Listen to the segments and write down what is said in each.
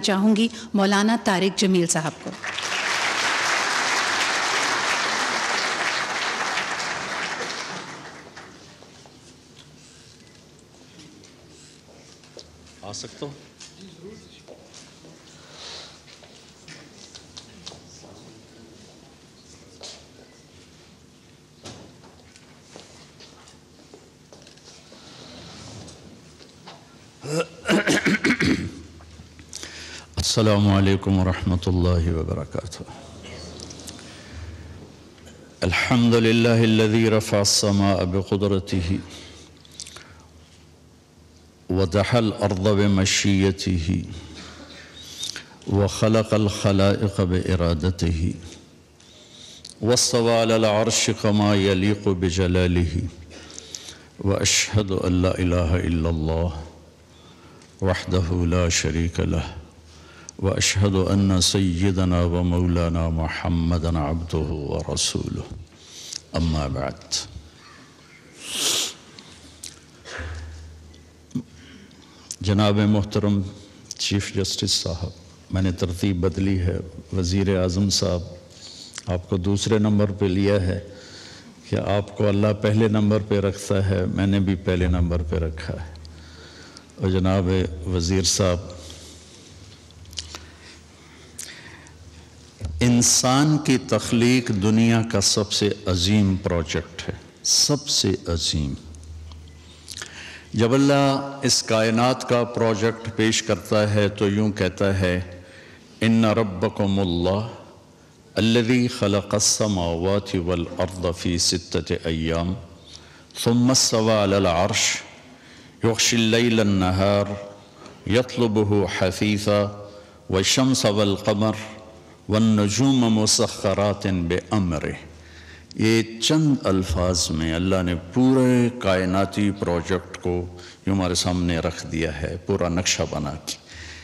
چاہوں گی مولانا طارق جمیل صاحب کو۔ آ سکتا ہوں؟ السلام علیکم ورحمۃ اللہ وبرکاتہ۔ الحمد للہ الذی رفع السماء بقدرته ودحى الأرض بمشيته وخلق الخلائق بإرادته واستوى على العرش كما يليق بجلاله وأشهد أن لا إله إلا الله وحده لا شريك له وأشهد أن سيدنا ومولانا محمدًا عبده ورسوله أما بعد۔ جناب محترم چیف جسٹس صاحب، میں نے ترتیب بدلی ہے، وزیر اعظم صاحب آپ کو دوسرے نمبر پہ لیا ہے کہ آپ کو اللہ پہلے نمبر پہ رکھتا ہے، میں نے بھی پہلے نمبر پہ رکھا ہے۔ اور جناب وزیر صاحب، انسان کی تخلیق دنیا کا سب سے عظیم پروجیکٹ ہے، سب سے عظیم۔ جب اللہ اس کائنات کا پروجیکٹ پیش کرتا ہے تو یوں کہتا ہے، ان ربکم اللہ الذی خلق السماوات والارض فی 6 ایام ثم استوى علی العرش یغشی اللیل النہار یطلبہ حثیثا والشمس والقمر والنجوم مسخرات بامرہ۔ یہ چند الفاظ میں اللہ نے پورے کائناتی پروجیکٹ کو یوں ہمارے سامنے رکھ دیا ہے، پورا نقشہ بنا کے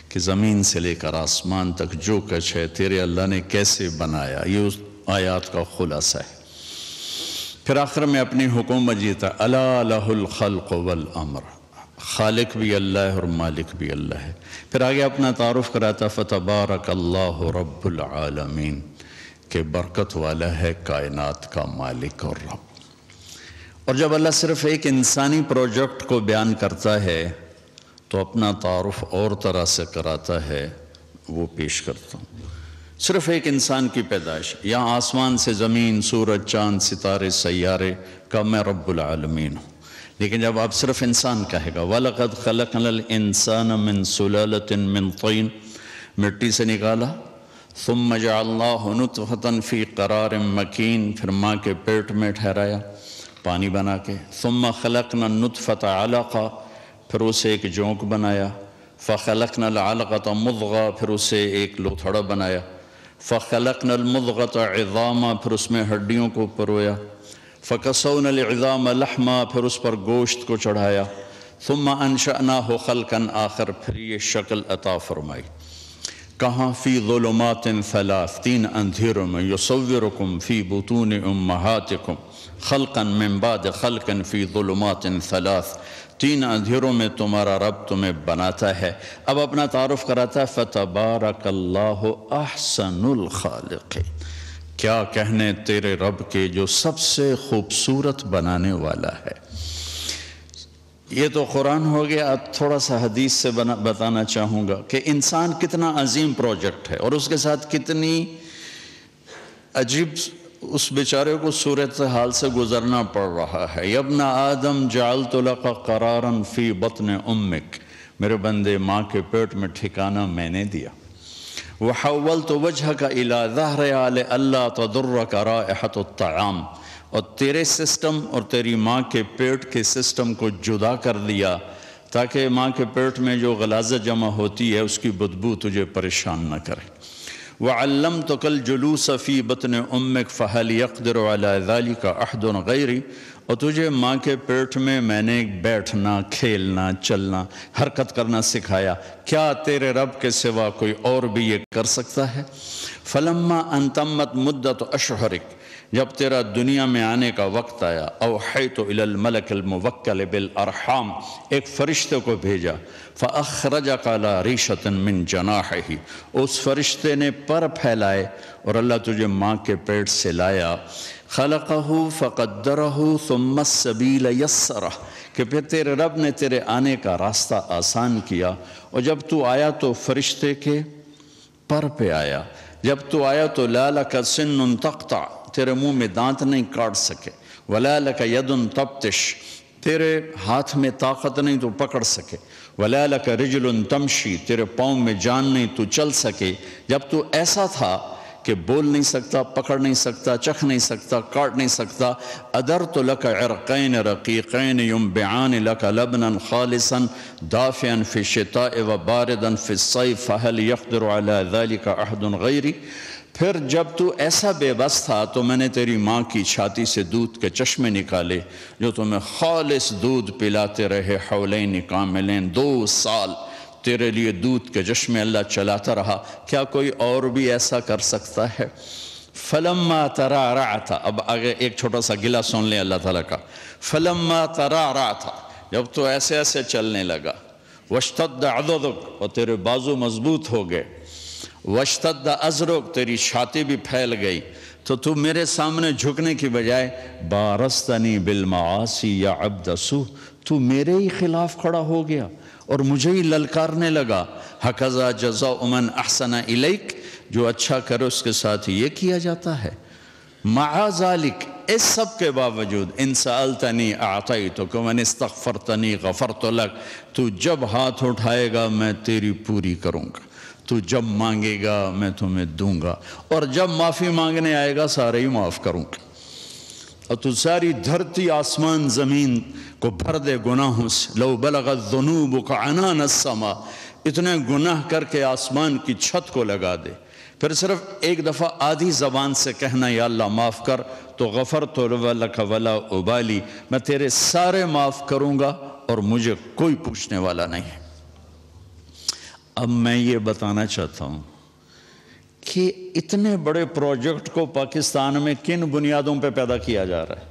کہ زمین سے لے کر آسمان تک جو کچھ ہے تیرے اللہ نے کیسے بنایا، یہ اس آیات کا خلاصہ ہے۔ پھر آخر میں اپنی حکم جیتا، الا لہ الخلق والامر، خالق بھی اللہ ہے اور مالک بھی اللہ ہے۔ پھر آگے اپنا تعارف کراتا، فتبارک اللہ رب العالمین، کہ برکت والا ہے کائنات کا مالک اور رب۔ اور جب اللہ صرف ایک انسانی پروجیکٹ کو بیان کرتا ہے تو اپنا تعارف اور طرح سے کراتا ہے، وہ پیش کرتا ہوں۔ صرف ایک انسان کی پیدائش، یہاں آسمان سے زمین، سورج، چاند، ستارے، سیارے کا میں رب العالمین ہوں۔ لیکن جب آپ صرف انسان کہے گا، وَلَقَدْ خَلَقْنَا الْإِنسَانَ مِنْ سُلَالَةٍ مِنْ طِينٍ، مٹی سے نکالا، ثم جعلناہ نطفۃ فی قرار مکین، پھر ماں کے پیٹ میں ٹھہرایا پانی بنا کے، ثم خلقنا النطفۃ علقہ، پھر اسے ایک جونک بنایا، فخلقنا العلقۃ مضغہ، پھر اسے ایک لوتھڑا بنایا، فخلقنا المضغۃ عظاما، پھر اس میں ہڈیوں کو پرویا، فکسونا العظام لحما، پھر اس پر گوشت کو چڑھایا، ثم انشأناہ خلقا آخر، پھر یہ شکل عطا فرمائی۔ کہاں؟ فی ظلمات 3، 3 اندھیروں میں، یصورکم فی بطون امہاتکم خلقا من بعد خلق فی ظلمات 3، 3 اندھیروں میں تمہارا رب تمہیں بناتا ہے۔ اب اپنا تعارف کراتا ہے، فتبارک اللہ احسن الخالقین، کیا کہنے تیرے رب کے جو سب سے خوبصورت بنانے والا ہے۔ یہ تو قرآن ہو گیا، اب تھوڑا سا حدیث سے بتانا چاہوں گا کہ انسان کتنا عظیم پروجیکٹ ہے اور اس کے ساتھ کتنی عجیب اس بیچارے کو صورتحال سے گزرنا پڑ رہا ہے۔ یا ابن آدم جعلت لک قرارا فی بطن امک، میرے بندے ماں کے پیٹ میں ٹھکانہ میں نے دیا۔ وحولت وجہک الی ظہر لئلا تضرک رائحۃ الطعام، اور تیرے سسٹم اور تیری ماں کے پیٹ کے سسٹم کو جدا کر دیا تاکہ ماں کے پیٹ میں جو غلاظت جمع ہوتی ہے اس کی بدبو تجھے پریشان نہ کرے۔ وعلمتک الجلوس فی بطن امک فہل یقدر علی ذلک احد غیری، اور تجھے ماں کے پیٹ میں نے بیٹھنا، کھیلنا، چلنا، حرکت کرنا سکھایا، کیا تیرے رب کے سوا کوئی اور بھی یہ کر سکتا ہے؟ فلما ان تمت مدت اشہرک، جب تیرا دنیا میں آنے کا وقت آیا، اوحیت الی الملک الموکل بالارحام، ایک فرشتے کو بھیجا، فاخرجک علی ریشۃ من جناحہ، اس فرشتے نے پر پھیلائے اور اللہ تجھے ماں کے پیٹ سے لایا، خلقہ فقدرہ ثم السبیل یسرہ، کہ پھر تیرے رب نے تیرے آنے کا راستہ آسان کیا، اور جب تو آیا تو فرشتے کے پر پہ آیا، جب تو آیا تو لا لک سن تقطع، تیرے منہ میں دانت نہیں کاٹ سکے، ولا لک ید تبطش، تیرے ہاتھ میں طاقت نہیں تو پکڑ سکے، ولا لک رجل تمشی، تیرے پاؤں میں جان نہیں تو چل سکے، جب تو ایسا تھا کہ بول نہیں سکتا، پکڑ نہیں سکتا، چکھ نہیں سکتا، کاٹ نہیں سکتا، ادرت لک عرقین رقیقین ینبعان لک لبنا خالصا دافعا فی الشتاء وباردا فی الصیف فهل یقدر علی ذلک احد غیری، پھر جب تو ایسا بے بس تھا تو میں نے تیری ماں کی چھاتی سے دودھ کے چشمے نکالے جو تمہیں خالص دودھ پلاتے رہے، حولین کاملین، 2 سال تیرے لیے دودھ کے چشمے اللہ چلاتا رہا، کیا کوئی اور بھی ایسا کر سکتا ہے؟ فلما ترعرعت، اب آگے ایک چھوٹا سا گلہ سن لیں اللہ تعالیٰ کا، فلما ترعرعت، جب تو ایسے ایسے چلنے لگا، واشتد عضدک، اور تیرے بازو مضبوط ہو گئے، واشتد ازرک، تیری چھاتی بھی پھیل گئی، تو میرے سامنے جھکنے کی بجائے بارستنی بالمعاصی یا عبد سو، تو میرے ہی خلاف کھڑا ہو گیا اور مجھے ہی للکارنے لگا، ہکذا جزاء من احسن الیک، جو اچھا کرے اس کے ساتھ یہ کیا جاتا ہے، مع ذالک، اس سب کے باوجود، ان سألتنی اعطیتک ومن استغفرتنی غفرت لک، تو جب ہاتھ اٹھائے گا میں تیری پوری کروں گا، تو جب مانگے گا میں تمہیں دوں گا، اور جب معافی مانگنے آئے گا سارے ہی معاف کروں گا، اور تو ساری دھرتی آسمان زمین کو بھر دے گناہوں سے، لو بلغت ذنوبک عنان السماء، اتنے گناہ کر کے آسمان کی چھت کو لگا دے، پھر صرف ایک دفعہ آدھی زبان سے کہنا یا اللہ معاف کر، تو غفرت لک ولا ابالی، میں تیرے سارے معاف کروں گا اور مجھے کوئی پوچھنے والا نہیں ہے۔ اب میں یہ بتانا چاہتا ہوں کہ اتنے بڑے پروجیکٹ کو پاکستان میں کن بنیادوں پہ پیدا کیا جا رہا ہے؟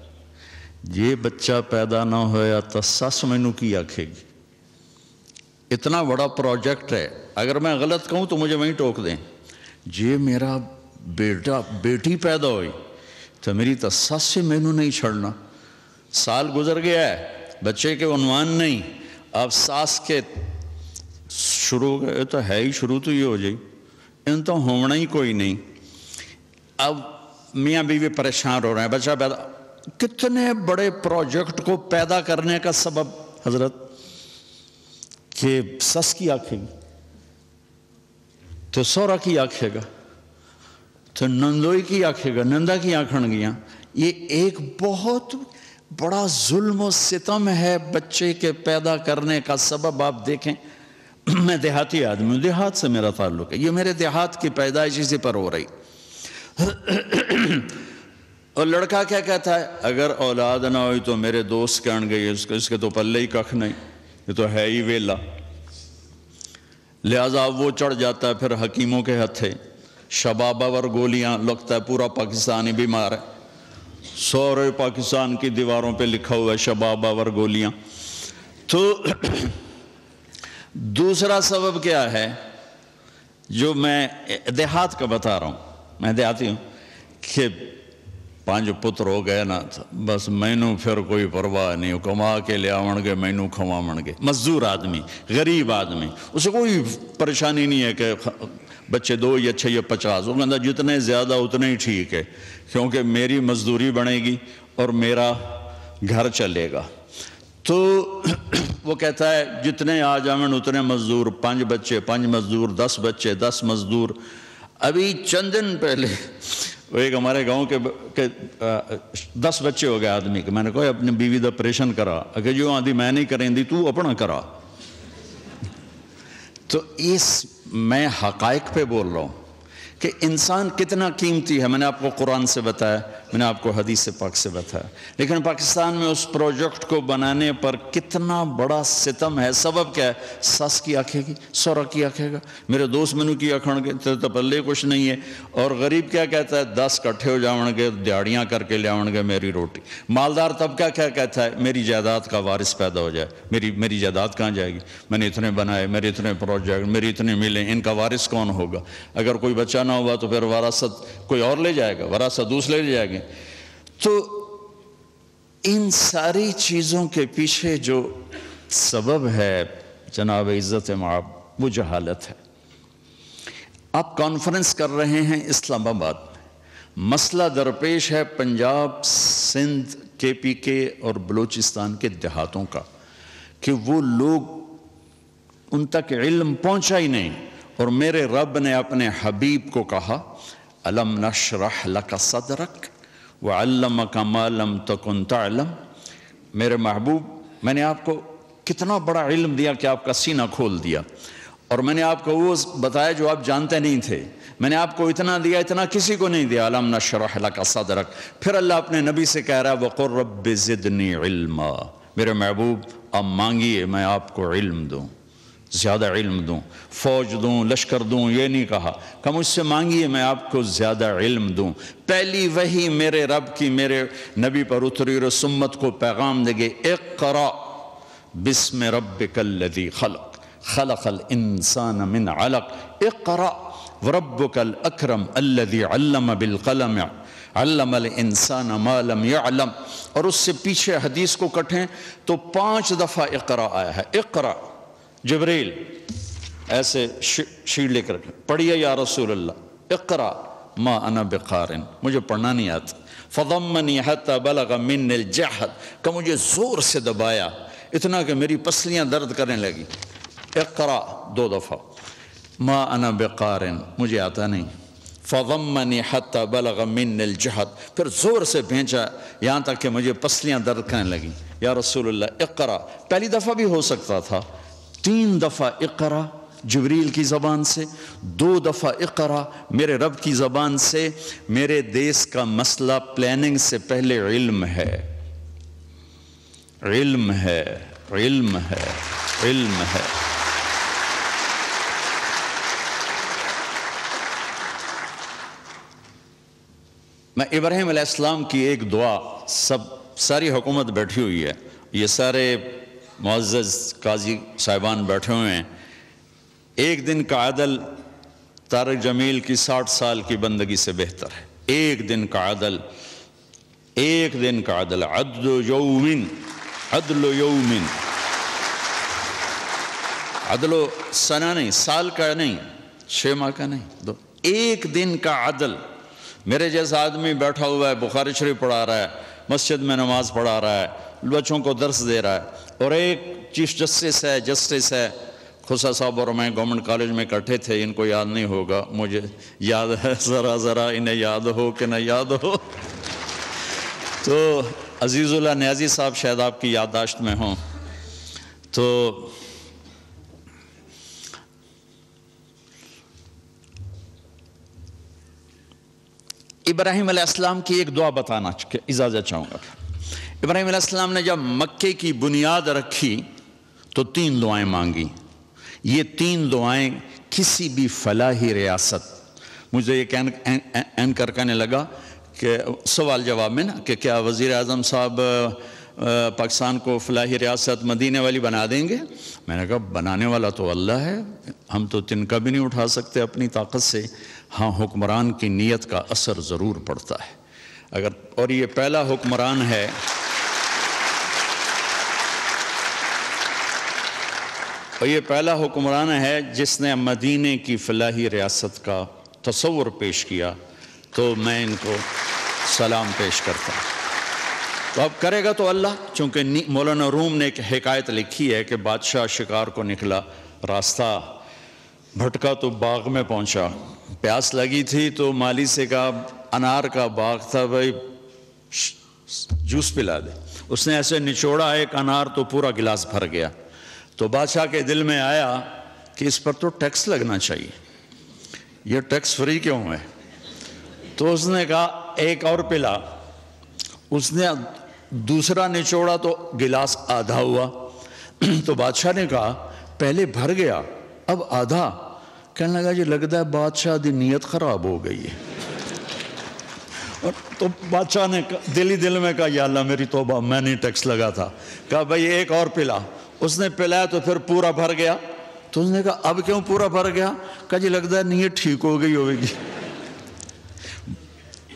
یہ بچہ پیدا نہ ہویا تو سس مینوں کی آکھے گی، اتنا بڑا پروجیکٹ ہے، اگر میں غلط کہوں تو مجھے وہیں ٹوک دیں، یہ میرا بیٹی پیدا ہوئی تو میری تو سس سے مینوں نہیں چھڑنا، سال گزر گیا ہے، بچے کے عنوان نہیں، اب ساس کے شروع گئے تو ہے ہی، شروع تو یہ ہو جائے ان تو ہونا ہی کوئی نہیں، اب میاں بیوی پریشان ہو رہے ہیں، بچہ پیدا، کتنے بڑے پروجیکٹ کو پیدا کرنے کا سبب حضرت کہ سس کی آنکھیں گی تو سورا کی آنکھیں گا تو نندوئی کی آنکھیں گا، نندا کی آنکھن گیاں، یہ ایک بہت بڑا ظلم و ستم ہے بچے کے پیدا کرنے کا سبب۔ آپ دیکھیں، میں دیہاتی آدمی ہوں، دیہات سے میرا تعلق ہے، یہ میرے دیہات کی پیدائش اسی پر ہو رہی، اور لڑکا کیا کہتا ہے، اگر اولاد نہ ہوئی تو میرے دوست کہن گئی اس کے تو پلے ہی ککھ نہیں، یہ تو ہے ہی ویلا، لہٰذا وہ چڑھ جاتا ہے پھر حکیموں کے ہتھے، شبابہ گولیاں، لگتا ہے پورا پاکستانی بیمار ہے، سورے پاکستان کی دیواروں پہ لکھا ہوا ہے شبابہ گولیاں۔ تو دوسرا سبب کیا ہے جو میں دیہات کا بتا رہا ہوں، میں دیہاتی ہوں، کہ 5 پتر ہو گئے نا بس مینوں پھر کوئی پرواہ نہیں، کما کے لے آون گے مینوں کھواون گے، مزدور آدمی، غریب آدمی، اسے کوئی پریشانی نہیں ہے کہ بچے 2 یا 6 یا 50، وہ کہتا جتنے زیادہ اتنے ہی ٹھیک ہے، کیونکہ میری مزدوری بنے گی اور میرا گھر چلے گا۔ تو وہ کہتا ہے جتنے آ جاون اتنے مزدور، 5 بچے 5 مزدور، 10 بچے 10 مزدور۔ ابھی چند دن پہلے وہ ایک ہمارے گاؤں کے 10 بچے ہو گئے آدمی کے، میں نے کہا اپنی بیوی دا آپریشن کرا، اگر جو آدھی میں نہیں کریں دی تو اپنا کرا۔ تو میں حقائق پہ بول رہا ہوں کہ انسان کتنا قیمتی ہے. میں نے آپ کو قرآن سے بتایا, میں نے آپ کو حدیث پاک سے بتایا, لیکن پاکستان میں اس پروجیکٹ کو بنانے پر کتنا بڑا ستم ہے. سبب کیا ہے؟ ساس کی آکھے گی, سورا کی آکھے گا, میرے دوست منو کی آکھن گے تو پلے کچھ نہیں ہے. اور غریب کیا کہتا ہے؟ 10 کٹھے ہو جاؤں گے, دیہڑیاں کر کے لے آؤں گے میری روٹی. مالدار طبقہ کیا کہتا ہے؟ میری جائیداد کا وارث پیدا ہو جائے. میری جائیداد کہاں جائے گی؟ میں نے اتنے بنائے, میرے اتنے پروجیکٹ, میری اتنے ملے, ان کا وارث کون ہوگا؟ اگر کوئی بچہ نہ ہوا تو پھر وراثت کوئی اور لے جائے گا, وراثت دوسرے لے جائیں گے. تو ان ساری چیزوں کے پیچھے جو سبب ہے جناب عزت مآب, وہ جہالت ہے. آپ کانفرنس کر رہے ہیں اسلام آباد میں, مسئلہ درپیش ہے پنجاب, سندھ, کے پی کے اور بلوچستان کے دیہاتوں کا, کہ وہ لوگ ان تک علم پہنچا ہی نہیں. اور میرے رب نے اپنے حبیب کو کہا, الم نشرح لک صدرک وعلمک ما لم تکن تعلم. میرے محبوب, میں نے آپ کو کتنا بڑا علم دیا کہ آپ کا سینہ کھول دیا, اور میں نے آپ کو وہ بتایا جو آپ جانتے نہیں تھے. میں نے آپ کو اتنا دیا, اتنا کسی کو نہیں دیا. الم نشرح لک صدرک. پھر اللہ اپنے نبی سے کہہ رہا ہے وقل رب زدنی علما. میرے محبوب, آپ مانگیے میں آپ کو علم دوں, زیادہ علم دوں, فوج دوں, لشکر دوں, یہ نہیں کہا کہ مجھ سے مانگیے میں آپ کو زیادہ علم دوں. پہلی وحی میرے رب کی میرے نبی پر اتری اور سمت کو پیغام دے گے, اقرأ بسم ربک الذی خلق خلق الانسان من علق اقرأ وربک الاکرم الذی علم بالقلم علم الانسان ما لم يعلم. اور اس سے پیچھے حدیث کو کٹیں تو 5 دفعہ اقرأ آیا ہے. اقرأ, جبریل ایسے شیٹ لے کر پڑھیے یا رسول اللہ, اقرأ ما انا بقارن, مجھے پڑھنا نہیں آتا. فضمنی حتی بلغ من الجہد, کہ مجھے زور سے دبایا اتنا کہ میری پسلیاں درد کرنے لگی. اقرأ 2 دفعہ, ما انا بقارن, مجھے آتا نہیں. فضمنی حتی بلغ من الجہد, پھر زور سے بھینچا یہاں تک کہ مجھے پسلیاں درد کرنے لگیں. یا رسول اللہ اقرأ. پہلی دفعہ بھی ہو سکتا تھا, 3 دفعہ اقرأ جبریل کی زبان سے, 2 دفعہ اقرأ میرے رب کی زبان سے. میرے دیس کا مسئلہ پلاننگ سے پہلے علم ہے, علم ہے, علم ہے, علم ہے. میں ابراہیم علیہ السلام کی ایک دعا, ساری حکومت بیٹھی ہوئی ہے, یہ سارے معزز قاضی صاحبان بیٹھے ہوئے ہیں. ایک دن کا عدل طارق جمیل کی 60 سال کی بندگی سے بہتر ہے. ایک دن کا عدل, ایک دن کا عدل, عدل یومن, عدل یومن, عدل و سنہ نہیں, سال کا نہیں, 6 ماہ کا نہیں, ایک دن کا عدل. میرے جیسا آدمی بیٹھا ہوا ہے, بخاری شریف پڑھا رہا ہے, مسجد میں نماز پڑھا رہا ہے, بچوں کو درس دے رہا ہے, اور ایک چیف جسٹس ہے. خسا صاحب اور میں گورنمنٹ کالج میں اکٹھے تھے, ان کو یاد نہیں ہوگا, مجھے یاد ہے, ذرا انہیں یاد ہو کہ نہ یاد ہو. تو عزیز اللہ نیازی صاحب شاید آپ کی یادداشت میں ہوں. تو ابراہیم علیہ السلام کی ایک دعا بتانا اجازت چاہوں گا. ابراہیم علیہ السلام نے جب مکے کی بنیاد رکھی تو 3 دعائیں مانگی. یہ 3 دعائیں کسی بھی فلاحی ریاست, مجھے یہ اینکر کہنے لگا کہ سوال جواب میں نا کہ کیا وزیر اعظم صاحب پاکستان کو فلاحی ریاست مدینے والی بنا دیں گے؟ میں نے کہا بنانے والا تو اللہ ہے, ہم تو تنکا بھی نہیں اٹھا سکتے اپنی طاقت سے. ہاں, حکمران کی نیت کا اثر ضرور پڑتا ہے. اگر اور یہ پہلا حکمران ہے جس نے مدینے کی فلاحی ریاست کا تصور پیش کیا, تو میں ان کو سلام پیش کرتا ہوں. تو اب کرے گا تو اللہ, چونکہ مولانا روم نے ایک حکایت لکھی ہے کہ بادشاہ شکار کو نکلا, راستہ بھٹکا تو باغ میں پہنچا, پیاس لگی تھی تو مالی سے کہا انار کا باغ تھا بھائی جوس پلا دے. اس نے ایسے نچوڑا ایک انار تو پورا گلاس بھر گیا. تو بادشاہ کے دل میں آیا کہ اس پر تو ٹیکس لگنا چاہیے. یہ ٹیکس فری کیوں ہے؟ تو اس نے کہا ایک اور پلا. اس نے دوسرا نچوڑا تو گلاس آدھا ہوا. تو بادشاہ نے کہا پہلے بھر گیا اب آدھا. کہنے لگا جی لگتا ہے بادشاہ دی نیت خراب ہو گئی ہے. تو بادشاہ نے دل ہی دل میں کہا یا اللہ میری توبہ، میں نہیں ٹیکس لگا تھا. کہا بھائی ایک اور پلا. اس نے پلایا تو پھر پورا بھر گیا. تو اس نے کہا اب کیوں پورا بھر گیا؟ کہا جی لگتا ہے نیت ٹھیک ہو گئی ہوگی.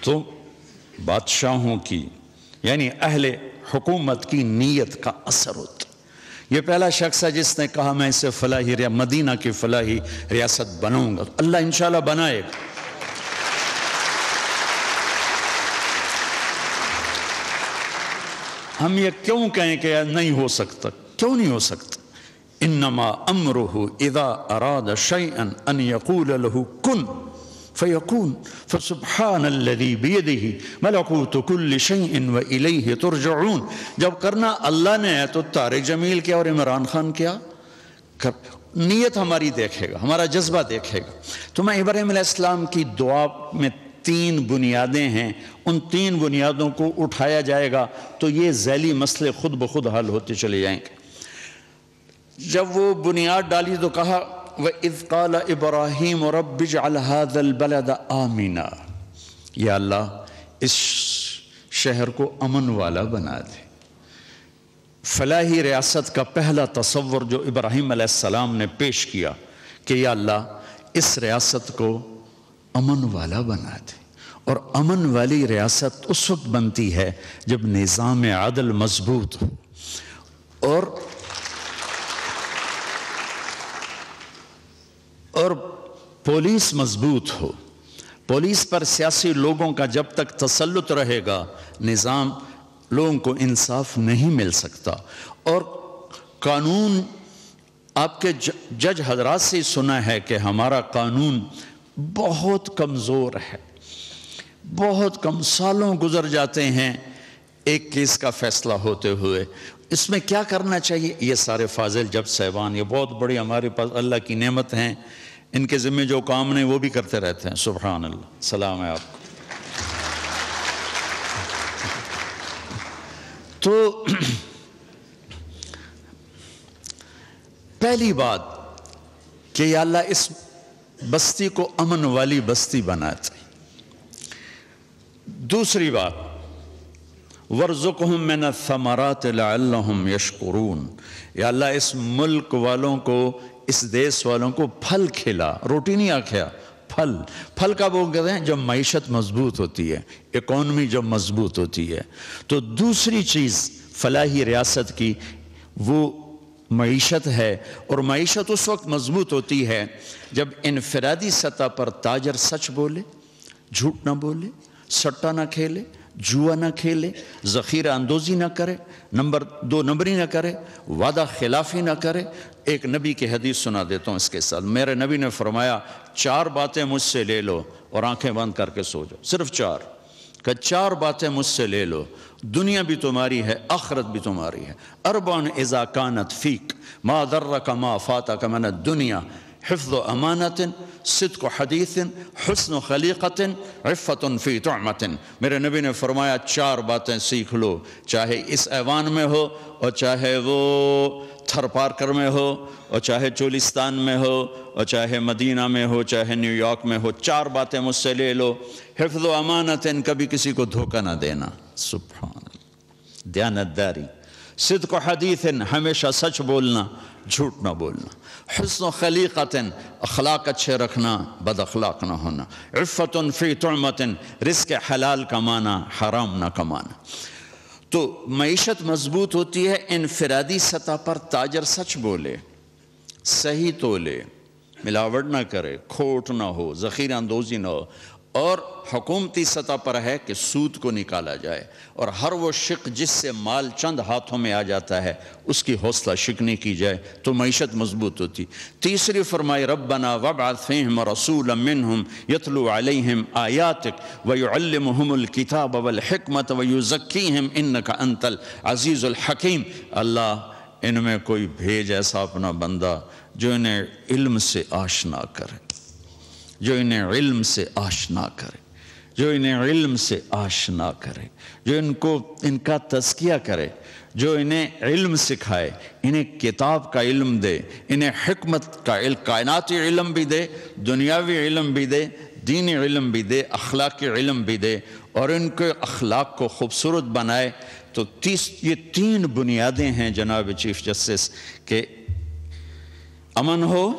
تو بادشاہوں کی یعنی اہل حکومت کی نیت کا اثر ہوتا. یہ پہلا شخص ہے جس نے کہا میں اسے فلاحی مدینہ کی فلاحی ریاست بناؤں گا. اللہ انشاءاللہ بنائے گا. ہم یہ کیوں کہیں کہ نہیں ہو سکتا؟ کیوں نہیں ہو سکتا؟ انما امرہ اذا اراد شیئا ان یقول له کن فیکون فسبحان الذی بیدہ ملکوت کل شیء والیہ ترجعون. جب کرنا اللہ نے ہے تو طارق جمیل کیا اور عمران خان کیا؟ نیت ہماری دیکھے گا، ہمارا جذبہ دیکھے گا. تو میں ابراہیم علیہ السلام کی دعا میں 3 بنیادیں ہیں، ان 3 بنیادوں کو اٹھایا جائے گا تو یہ ذیلی مسئلے خود بخود حل ہوتے چلے جائیں گے. جب وہ بنیاد ڈالی تو کہا وَإِذْ قَالَ إِبْرَاهِيمُ رَبِّ اجْعَلْ هَذَا الْبَلَدَ آمِنًا. یا اللہ اس شہر کو امن والا بنا دے. فلاحی ریاست کا پہلا تصور جو ابراہیم علیہ السلام نے پیش کیا کہ یا اللہ اس ریاست کو امن والا بنا دے. اور امن والی ریاست اس وقت بنتی ہے جب نظام عدل مضبوط ہو اور پولیس مضبوط ہو. پولیس پر سیاسی لوگوں کا جب تک تسلط رہے گا نظام لوگوں کو انصاف نہیں مل سکتا. اور قانون آپ کے جج حضرات سے سنا ہے کہ ہمارا قانون بہت کمزور ہے، بہت کم سالوں گزر جاتے ہیں ایک کیس کا فیصلہ ہوتے ہوئے. اس میں کیا کرنا چاہیے؟ یہ سارے فاضل جج صاحبان یہ بہت بڑی ہمارے پاس اللہ کی نعمت ہیں، ان کے ذمہ جو کام نہیں وہ بھی کرتے رہتے ہیں. سبحان اللہ. سلام ہے آپ کو. تو پہلی بات کہ یا اللہ اس بستی کو امن والی بستی بناتے. دوسری بات وَارْزُقْهُم مِّنَ الثَّمَرَاتِ لَعَلَّهُمْ يَشْكُرُونَ. یا اللہ اس ملک والوں کو، اس دیس والوں کو پھل کھلا. روٹی نہیں آکھیا، پھل. پھل کا وہ کہتے ہیں جب معیشت مضبوط ہوتی ہے، اکانومی جب مضبوط ہوتی ہے. تو دوسری چیز فلاحی ریاست کی وہ معیشت ہے. اور معیشت اس وقت مضبوط ہوتی ہے جب انفرادی سطح پر تاجر سچ بولے، جھوٹ نہ بولے، سٹا نہ کھیلے، جوا نہ کھیلے، ذخیرہ اندوزی نہ کرے، دو نمبری نہ کرے، وعدہ خلافی نہ کرے. ایک نبی کی حدیث سنا دیتا ہوں اس کے ساتھ. میرے نبی نے فرمایا 4 باتیں مجھ سے لے لو اور آنکھیں بند کر کے سو جاؤ. صرف 4. کہ 4 باتیں مجھ سے لے لو، دنیا بھی تمہاری ہے، آخرت بھی تمہاری ہے. 4 اذا کانت فیک ما ضرک ما فاتک من الدنیا حفظ امانت صدق حدیث حسن خلیقت عفت فی طعمت. میرے نبی نے فرمایا 4 باتیں سیکھ لو، چاہے اس ایوان میں ہو اور چاہے وہ تھر پارکر میں ہو اور چاہے چولستان میں ہو اور چاہے مدینہ میں ہو چاہے نیو یارک میں ہو. 4 باتیں مجھ سے لے لو. حفظ و امانت، کبھی کسی کو دھوکہ نہ دینا، سبحان اللہ، دیانتداری. صدق و حدیث، ہمیشہ سچ بولنا، جھوٹ نہ بولنا. حسن و خلیقت، اخلاق اچھے رکھنا، بد اخلاق نہ ہونا. عفت فی طعمت، رزق حلال کمانا، حرام نہ کمانا. تو معیشت مضبوط ہوتی ہے انفرادی سطح پر تاجر سچ بولے، صحیح تولے، ملاوٹ نہ کرے، کھوٹ نہ ہو، ذخیرہ اندوزی نہ ہو. اور حکومتی سطح پر ہے کہ سود کو نکالا جائے اور ہر وہ شق جس سے مال چند ہاتھوں میں آ جاتا ہے اس کی حوصلہ شکنی کی جائے تو معیشت مضبوط ہوتی. تیسری فرمائی ربنا وابعث فیہم رسولا منہم یتلو علیہم آیاتک ویعلمہم الکتاب والحکمت ویزکیہم انک انت العزیز الحکیم. اللہ ان میں کوئی بھیج ایسا اپنا بندہ جو انہیں علم سے آشنا کرے، جو انہیں علم سے آشنا کرے، جو انہیں علم سے آشنا کرے، جو ان کا تزکیہ کرے، جو انہیں علم سکھائے، انہیں کتاب کا علم دے، انہیں حکمت کا علم، کائناتی علم بھی دے، دنیاوی علم بھی دے، دینی علم بھی دے، اخلاقی علم بھی دے، اور ان کے اخلاق کو خوبصورت بنائے۔ تو یہ 3 بنیادیں ہیں جناب چیف جسٹس، کہ امن ہو،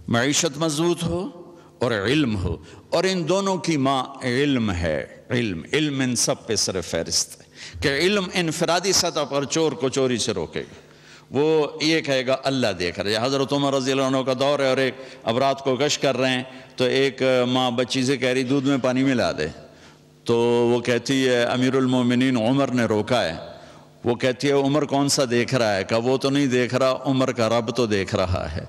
معیشت مضبوط ہو، اور علم ہو، اور ان دونوں کی ماں علم ہے۔ علم ان سب پہ سر فہرست ہے، کہ علم انفرادی سطح پر چور کو چوری سے روکے گا، وہ یہ کہے گا اللہ دیکھ رہا ہے۔ حضرت عمر رضی اللہ عنہ کا دور ہے، اور ایک اب رات کو گشت کر رہے ہیں، تو ایک ماں بچی سے کہہ رہی دودھ میں پانی ملا دے، تو وہ کہتی ہے امیر المومنین عمر نے روکا ہے۔ وہ کہتی ہے عمر کون سا دیکھ رہا ہے؟ کہ وہ تو نہیں دیکھ رہا، عمر کا رب تو دیکھ رہا ہے۔